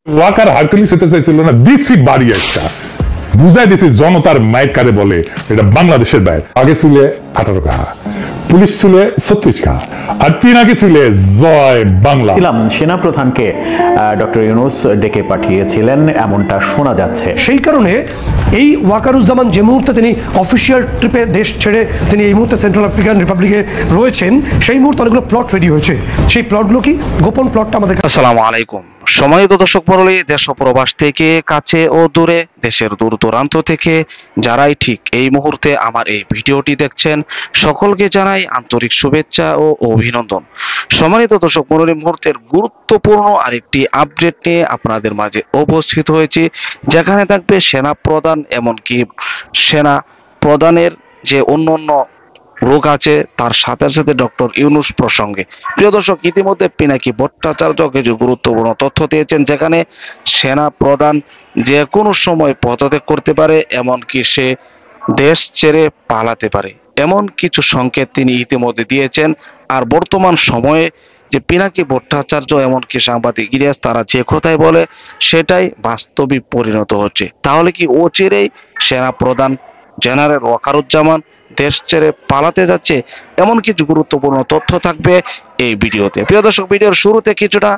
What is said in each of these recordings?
Waker Hercules হতে চাইছিল না, দিছি বাড়ি একটা বুঝাই দিছি জনতার মায়ের কারে বলে। এটা বাংলাদেশের বাইরে আগে ছিল 18 কাহা, পুলিশ ছিল 36 কাহা, আর পিনাকি ছিল জয় বাংলা। সেনা প্রধানকে ডক্টর ইউনূস ডেকে পাঠিয়েছিলেন এমনটা শোনা যাচ্ছে। সেই কারণে এই ওয়াকারুজ্জামান যে মুহূর্তে তিনি অফিসিয়াল ট্রিপে দেশ ছেড়ে তিনি এই মুহূর্তে সেন্ট্রাল আফ্রিকান রিপাবলিকে রয়েছেন, সেই মুহূর্তে অনেকগুলো প্লট রেডি হয়েছে। সেই প্লটগুলো কি গোপন প্লটটা আমাদের। আসসালামু আলাইকুম সম্মানিত দর্শক মণ্ডলী, দেশ ও প্রবাস থেকে কাছে ও দূরে, দেশের দূর দূরান্ত থেকে যারাই ঠিক এই মুহূর্তে আমার এই ভিডিওটি দেখছেন, সকলকে জানাই আন্তরিক শুভেচ্ছা ও অভিনন্দন। সম্মানিত দর্শক মণ্ডলী, মুহূর্তের গুরুত্বপূর্ণ আরেকটি আপডেট নিয়ে আপনাদের মাঝে উপস্থিত হয়েছি, যেখানে থাকবে সেনা প্রধান এমনকি সেনা প্রধানের যে অন্যান্য লোক আছে তার সাথে সাথে ডক্টর ইউনূস প্রসঙ্গে। প্রিয় দর্শক, ইতিমধ্যে পিনাকি ভট্টাচার্য কিছু গুরুত্বপূর্ণ তথ্য দিয়েছেন, যেখানে সেনা প্রধান যে কোনো সময় পদত্যাগ করতে পারে, এমনকি সে দেশ ছেড়ে পালাতে পারে, এমন কিছু সংকেত তিনি ইতিমধ্যে দিয়েছেন। আর বর্তমান সময়ে যে পিনাকি ভট্টাচার্য এমনকি সাংবাদিক ইলিয়াস তারা যে কথাই বলে সেটাই বাস্তবে পরিণত হচ্ছে। তাহলে কি অচিরেই সেনা প্রধান জেনারেল ওয়াকারুজ্জামান দেশ ছেড়ে পালাতে যাচ্ছে? এমন কিছু গুরুত্বপূর্ণ তথ্য থাকবে এই ভিডিওতে। প্রিয় দর্শক, ভিডিওর শুরুতে কিছুটা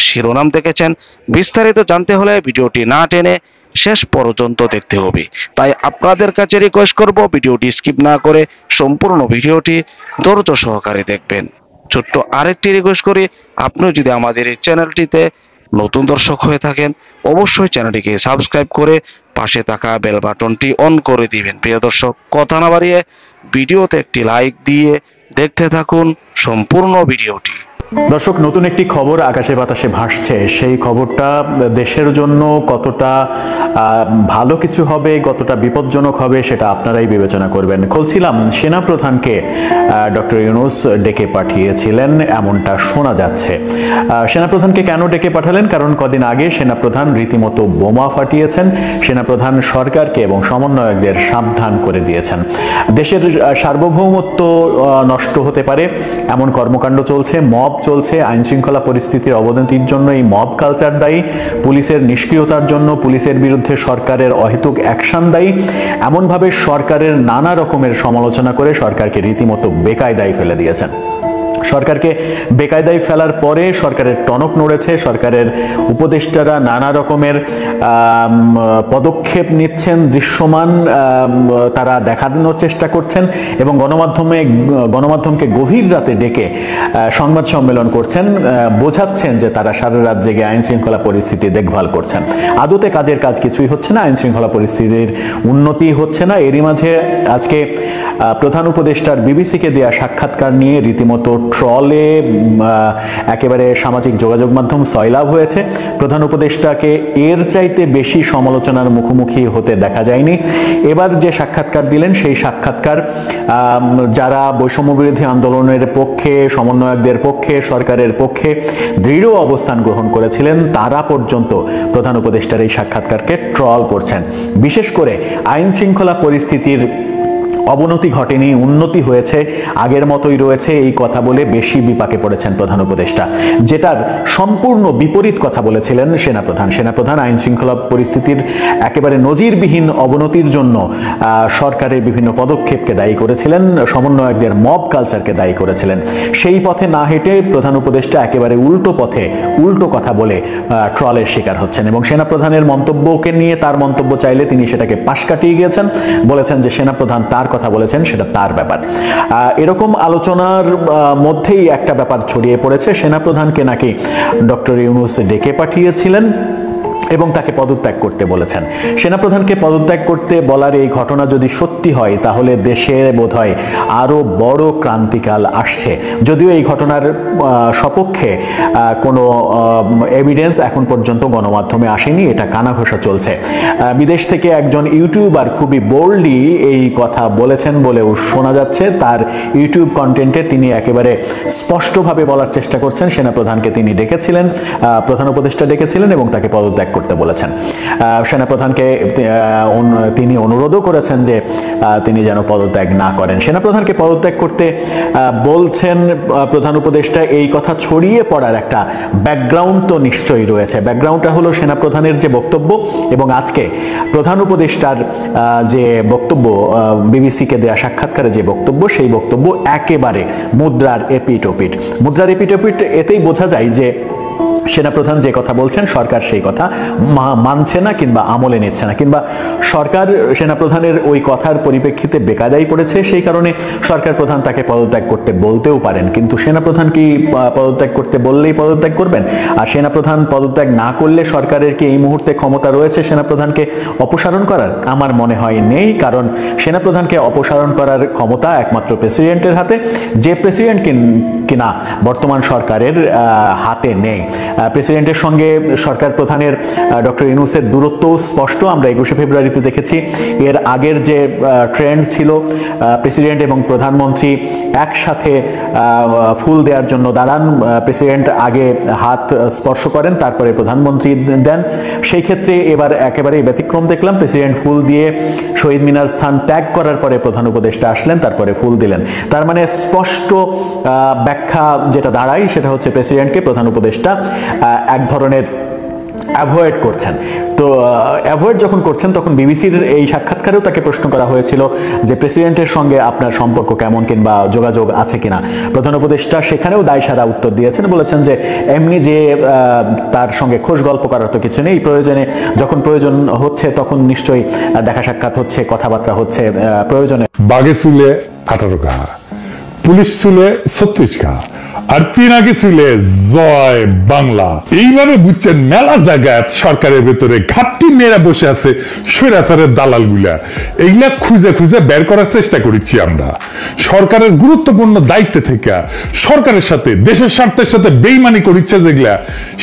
শিরোনাম দেখেছেন, বিস্তারিত জানতে হলে ভিডিওটি না টেনে শেষ পর্যন্ত দেখতে হবে। তাই আপনাদের কাছে রিকোয়েস্ট করব, ভিডিওটি স্কিপ না করে সম্পূর্ণ ভিডিওটি ধৈর্য সহকারে দেখবেন। ছোট্ট আরেকটি রিকোয়েস্ট করি, আপনিও যদি আমাদের এই চ্যানেলটিতে নতুন দর্শক হয়ে থাকেন, অবশ্যই চ্যানেলটিকে সাবস্ক্রাইব করে পাশে থাকা বেল বাটনটি অন করে দিবেন। প্রিয় দর্শক, কথা না বাড়িয়ে ভিডিওতে একটি লাইক দিয়ে দেখতে থাকুন সম্পূর্ণ ভিডিওটি। দর্শক, নতুন একটি খবর আকাশে বাতাসে ভাসছে। সেই খবরটা দেশের জন্য কতটা ভালো কিছু হবে, কতটা বিপজ্জনক হবে, সেটা আপনারাই বিবেচনা করবেন। বলছিলাম, সেনা প্রধানকে ডক্টর ইউনূস ডেকে পাঠিয়েছিলেন এমনটা শোনা যাচ্ছে। সেনাপ্রধানকে কেন ডেকে পাঠালেন? কারণ কদিন আগে সেনাপ্রধান রীতিমতো বোমা ফাটিয়েছেন। সেনাপ্রধান সরকারকে এবং সমন্বয়কদের সাবধান করে দিয়েছেন। দেশের সার্বভৌমত্ব নষ্ট হতে পারে এমন কর্মকাণ্ড চলছে, মব চলছে, আইন শৃঙ্খলা পরিস্থিতির অবনতির জন্য এই মব কালচার দায়ী, পুলিশের নিষ্ক্রিয়তার জন্য পুলিশের বিরুদ্ধে সরকারের অহেতুক অ্যাকশন দায়ী। এমনভাবে সরকারের নানা রকমের সমালোচনা করে সরকারকে রীতিমতো বেকায়দায় ফেলে দিয়েছেন। সরকারকে বেকায়দায় ফেলার পরে সরকারের টনক নড়েছে। সরকারের উপদেষ্টারা নানা রকমের পদক্ষেপ নিচ্ছেন, দৃশ্যমান তারা দেখানোর চেষ্টা করছেন এবং গণমাধ্যমকে গভীর রাতে ডেকে সংবাদ সম্মেলন করছেন, বোঝাচ্ছেন যে তারা সারা রাত জেগে আইন শৃঙ্খলা পরিস্থিতি দেখভাল করছেন। আদতে কাজের কাজ কিছুই হচ্ছে না, আইন শৃঙ্খলা পরিস্থিতির উন্নতি হচ্ছে না। এরই মাঝে আজকে প্রধান উপদেষ্টার বিবিসিকে দেয়া সাক্ষাৎকার নিয়ে রীতিমতো ট্রলে একেবারে সামাজিক যোগাযোগ মাধ্যম সয়লাভ হয়েছে। প্রধান উপদেষ্টাকে এর চাইতে বেশি সমালোচনার মুখোমুখি হতে দেখা যায়নি। এবার যে সাক্ষাৎকার দিলেন সেই সাক্ষাৎকার যারা বৈষম্য বিরোধী আন্দোলনের পক্ষে, সমন্বয়কদের পক্ষে, সরকারের পক্ষে দৃঢ় অবস্থান গ্রহণ করেছিলেন, তারা পর্যন্ত প্রধান উপদেষ্টার এই সাক্ষাৎকারকে ট্রল করছেন। বিশেষ করে আইন শৃঙ্খলা পরিস্থিতির অবনতি ঘটেনি, উন্নতি হয়েছে, আগের মতোই রয়েছে, এই কথা বলে বেশি বিপাকে পড়েছেন প্রধান উপদেষ্টা। যেটার সম্পূর্ণ বিপরীত কথা বলেছিলেন সেনাপ্রধান আইন শৃঙ্খলা পরিস্থিতির একেবারে নজিরবিহীন অবনতির জন্য সরকারের বিভিন্ন পদক্ষেপকে দায়ী করেছিলেন, সমন্বয়কদের মব কালচারকে দায়ী করেছিলেন। সেই পথে না হেঁটে প্রধান উপদেষ্টা একেবারে উল্টো পথে উল্টো কথা বলে ট্রলের শিকার হচ্ছেন এবং সেনাপ্রধানের মন্তব্যকে নিয়ে তার মন্তব্য চাইলে তিনি সেটাকে পাশ কাটিয়ে গিয়েছেন, বলেছেন যে সেনাপ্রধান তার কথা বলেছেন, সেটা তার ব্যাপার। এরকম আলোচনার মধ্যেই একটা ব্যাপার ছড়িয়ে পড়েছে, সেনাপ্রধানকে নাকি ডক্টর ইউনূস ডেকে পাঠিয়েছিলেন এবং তাকে পদত্যাগ করতে বলেছেন। সেনাপ্রধানকে পদত্যাগ করতে বলার এই ঘটনা যদি সত্যি হয়, তাহলে দেশে বোধহয় আরও বড় ক্রান্তিকাল আসছে। যদিও এই ঘটনার সপক্ষে কোনো এভিডেন্স এখন পর্যন্ত গণমাধ্যমে আসেনি, এটা কানাঘোষা চলছে। বিদেশ থেকে একজন ইউটিউবার খুবই বোল্ডলি এই কথা বলেছেন বলেও শোনা যাচ্ছে। তার ইউটিউব কন্টেন্টে তিনি একেবারে স্পষ্টভাবে বলার চেষ্টা করছেন সেনাপ্রধানকে তিনি ডেকেছিলেন, প্রধান উপদেষ্টা ডেকেছিলেন এবং তাকে পদত্যাগ করতে বলেছেন। সেনাপ্রধানকে তিনি অনুরোধও করেছেন যে তিনি যেন পদত্যাগ না করেন। সেনাপ্রধানকে পদত্যাগ করতে বলছেন প্রধান উপদেষ্টা, এই কথা ছড়িয়ে পড়ার একটা ব্যাকগ্রাউন্ড তো নিশ্চয়ই রয়েছে। ব্যাকগ্রাউন্ডটা হলো সেনাপ্রধানের যে বক্তব্য এবং আজকে প্রধান উপদেষ্টার যে বক্তব্য, বিবিসিকে দেয়া সাক্ষাৎকারে যে বক্তব্য, সেই বক্তব্য একেবারে মুদ্রার এপিটোপিট। মুদ্রার এপিটোপিট এতেই বোঝা যায় যে সেনাপ্রধান যে কথা বলছেন সরকার সেই কথা মানছে না কিংবা আমলে নিচ্ছে না, কিংবা সরকার সেনাপ্রধানের ওই কথার পরিপ্রেক্ষিতে বেকায়দায় পড়েছে, সেই কারণে সরকার প্রধান তাকে পদত্যাগ করতে বলতেও পারেন। কিন্তু সেনাপ্রধান কি পদত্যাগ করতে বললেই পদত্যাগ করবেন? আর সেনাপ্রধান পদত্যাগ না করলে সরকারের কি এই মুহূর্তে ক্ষমতা রয়েছে সেনাপ্রধানকে অপসারণ করার? আমার মনে হয় নেই, কারণ সেনাপ্রধানকে অপসারণ করার ক্ষমতা একমাত্র প্রেসিডেন্টের হাতে, যে প্রেসিডেন্ট কিনা বর্তমান সরকারের হাতে নেই। প্রেসিডেন্টের সঙ্গে সরকার প্রধানের ডক্টর ইউনূসের দূরত্ব স্পষ্ট, আমরা 21শে ফেব্রুয়ারিতে দেখেছি। এর আগের যে ট্রেন্ড ছিল, প্রেসিডেন্ট এবং প্রধানমন্ত্রী একসাথে ফুল দেওয়ার জন্য দাঁড়ান, প্রেসিডেন্ট আগে হাত স্পর্শ করেন, তারপরে প্রধানমন্ত্রী দেন। সেই ক্ষেত্রে এবার একেবারেই ব্যতিক্রম দেখলাম, প্রেসিডেন্ট ফুল দিয়ে শহীদ মিনার স্থান ত্যাগ করার পরে প্রধান উপদেষ্টা আসলেন, তারপরে ফুল দিলেন। তার মানে স্পষ্ট ব্যাখ্যা যেটা দাঁড়ায় সেটা হচ্ছে প্রেসিডেন্টকে প্রধান উপদেষ্টা এক ধরনের অ্যাভয়েড করছেন। তো অ্যাভয়েড যখন করছেন তখন বিবিসির এই সাক্ষাৎকারেও তাকে প্রশ্ন করা হয়েছিল যে প্রেসিডেন্টের সঙ্গে আপনার সম্পর্ক কেমন কিংবা যোগাযোগ আছে কিনা। প্রধান উপদেষ্টা সেখানেও দায়সারা উত্তর দিয়েছেন, বলেছেন যে এমনি যে তার সঙ্গে খোশ গল্প করার তো কিছু নেই, প্রয়োজনে যখন প্রয়োজন হচ্ছে তখন নিশ্চয়ই দেখা সাক্ষাৎ হচ্ছে, কথাবার্তা হচ্ছে, প্রয়োজনে। বাঘে চুলে 18 ঘা, পুলিশ চুলে 36 ঘা, আর পিনাকি চুলে জয় বাংলা। এইভাবে বুঝছেন মেলা জায়গায় সরকারের ভেতরে ঘাটতি মেয়েরা বসে আছে স্বৈরাচারের দালাল গুলা, এইগুলা খুঁজে খুঁজে বের করার চেষ্টা করেছি আমরা। সরকারের গুরুত্বপূর্ণ দায়িত্বে থেকে সরকারের সাথে, দেশের স্বার্থের সাথে বেইমানি করিচ্ছে যেগুলা,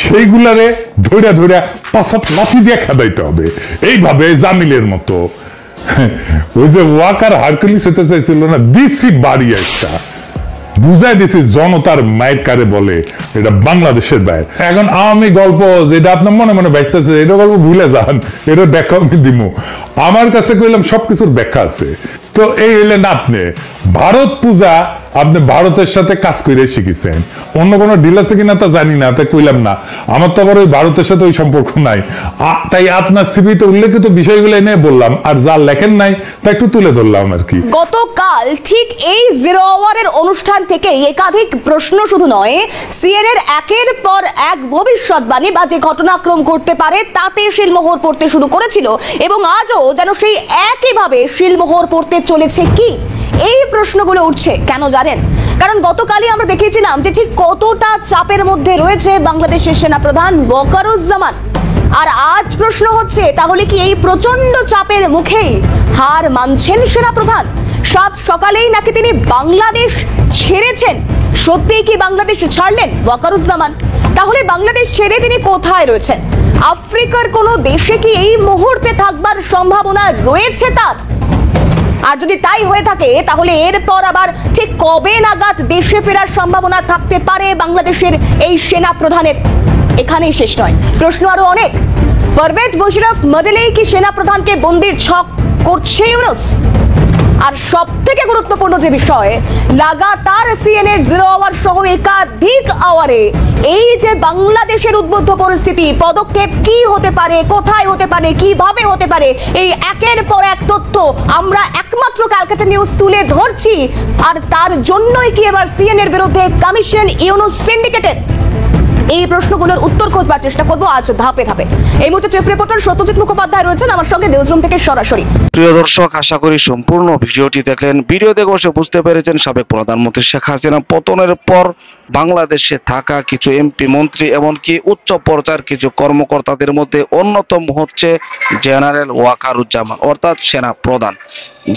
সেইগুলারে ধৈরা ধৈরা পাঁচাত লাঠি দিয়ে খেদাইতে হবে, এইভাবে জামিলের মতো। ওই যে ওয়াকার হারকুলিস হতে চাইছিল না, দিছি বাড়ি একটা, বুঝাই দিছি জনতার মায়ের কারে বলে, এটা বাংলাদেশের বাইরে। এখন আওয়ামী গল্প যেটা আপনার মনে মনে বাইসতেছে, এটা গল্প ভুলে যান, এটা ব্যাখ্যা আমি দিব। আমার কাছে কইলাম সবকিছুর ব্যাখ্যা আছে। তো এই হইলেন আপনি ভারত পূজা, আপনি ভারতের সাথে কাজ করে শিখেছেন, অন্য কোনো ডিল আছে কিনা তা জানি না, তাই কইলাম না। আমার তো আবার ওই ভারতের সাথে ওই সম্পর্ক নাই, তাই আপনার সিভিতে উল্লেখিত বিষয়গুলো এনে বললাম, আর যা লেখেন নাই তা একটু তুলে ধরলাম আর কি। গতকাল ঠিক এই 0 আওয়ারের অনুষ্ঠান থেকে একাধিক প্রশ্ন শুধু নয়, সিএনএর একের পর এক ভবিষ্যৎবাণী বা যে ঘটনাক্রম ঘটতে পারে তাতে শিলমোহর পড়তে শুরু করেছিল, এবং আজও যেন সেই একইভাবে শিলমোহর পড়তে চলেছে। কি এই প্রশ্নগুলো উঠছে কেন জানেন? কারণ গতকালই আমরা দেখেছিলাম যে ঠিক কতটা চাপের মধ্যে রয়েছে বাংলাদেশের সেনাপ্রধান ওয়াকারুজ্জামান। আর আজ প্রশ্ন হচ্ছে, তাহলে কি এই প্রচন্ড চাপের মুখেই হার মানছেন সেনাপ্রধান? সাত সকালেই নাকি তিনি বাংলাদেশ ছেড়েছেন। সত্যিই কি বাংলাদেশ ছাড়লেন ওয়াকারুজ্জামান? তাহলে বাংলাদেশ ছেড়ে তিনি কোথায় রয়েছেন? আফ্রিকার কোনো দেশে কি এই মুহূর্তে থাকবার সম্ভাবনা রয়েছে তার? আর যদি তাই হয়ে থাকে তাহলে এরপর আবার ঠিক কবে নাগাদ দেশে ফেরার সম্ভাবনা থাকতে পারে বাংলাদেশের এই সেনা প্রধানের? এখানেই শেষ নয়, প্রশ্ন আরো অনেক। পারভেজ মুশাররফ মডেলেই কি সেনা প্রধানকে বন্দির ছক করছে ইউনূস? আর সব থেকে গুরুত্বপূর্ণ যে বিষয়, লাগাতার সিএনএর 0 আওয়ার সহ একাধিক আওয়ারে এই যে বাংলাদেশের উদ্বুদ্ধ পরিস্থিতি, পদক্ষেপ কি হতে পারে, কোথায় হতে পারে, কিভাবে হতে পারে, এই একের পর এক তথ্য আমরা একমাত্র ক্যালকাটা নিউজ তুলে ধরছি। আর তার জন্যই কি এবার সিএনএর বিরুদ্ধে কমিশন ইউনূস সিন্ডিকেটের? এই প্রশ্নগুলোর উত্তর খোঁজবার চেষ্টা করব আজ ধাপে ধাপে। এই মুহূর্তে চিফ রিপোর্টার সত্যজিৎ মুখোপাধ্যায় রয়েছেন আমার সঙ্গে নিউজরুম থেকে সরাসরি। প্রিয় দর্শক, আশা করি সম্পূর্ণ ভিডিওটি দেখলেন। ভিডিও দেখে অবশ্য বুঝতে পেরেছেন সাবেক প্রধানমন্ত্রী শেখ হাসিনা পতনের পর বাংলাদেশে থাকা কিছু এমপি, মন্ত্রী, এমনকি উচ্চ পর্যায়ের কিছু কর্মকর্তাদের মধ্যে অন্যতম হচ্ছে জেনারেল ওয়াকারুজ্জামান অর্থাৎ সেনা প্রধান,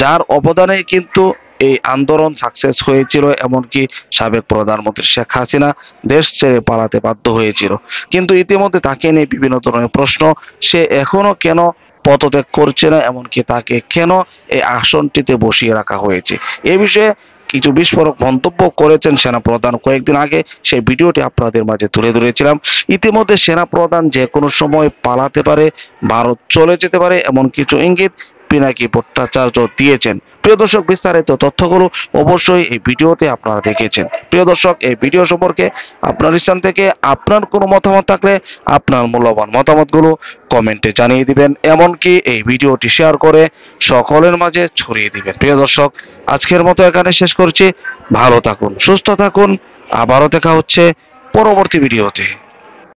যার অবদানে কিন্তু এই আন্দোলন সাকসেস হয়েছিল, এমনকি সাবেক প্রধানমন্ত্রী শেখ হাসিনা দেশ ছেড়ে পালাতে বাধ্য হয়েছিল। কিন্তু ইতিমধ্যে তাকে নিয়ে বিভিন্ন ধরনের প্রশ্ন, সে এখনো কেন পদত্যাগ করছে না, এমনকি তাকে কেন এই আসনটিতে বসিয়ে রাখা হয়েছে, এ বিষয়ে কিছু বিস্ফোরক মন্তব্য করেছেন সেনাপ্রধান কয়েকদিন আগে। সেই ভিডিওটি আপনাদের মাঝে তুলে ধরেছিলাম। ইতিমধ্যে সেনাপ্রধান যে কোনো সময় পালাতে পারে, ভারত চলে যেতে পারে, এমন কিছু ইঙ্গিত পিনাকি ভট্টাচার্য দিয়েছেন। প্রিয় দর্শক, বিস্তারিত তথ্যগুলো অবশ্যই এই ভিডিওতে আপনারা দেখেছেন। প্রিয় দর্শক, এই ভিডিও সম্পর্কে আপনার স্থান থেকে আপনার কোনো মতামত থাকলে আপনার মূল্যবান মতামতগুলো কমেন্টে জানিয়ে দিবেন, এমনকি এই ভিডিওটি শেয়ার করে সকলের মাঝে ছড়িয়ে দিবেন। প্রিয় দর্শক, আজকের মতো এখানে শেষ করছি। ভালো থাকুন, সুস্থ থাকুন, আবারও দেখা হচ্ছে পরবর্তী ভিডিওতে।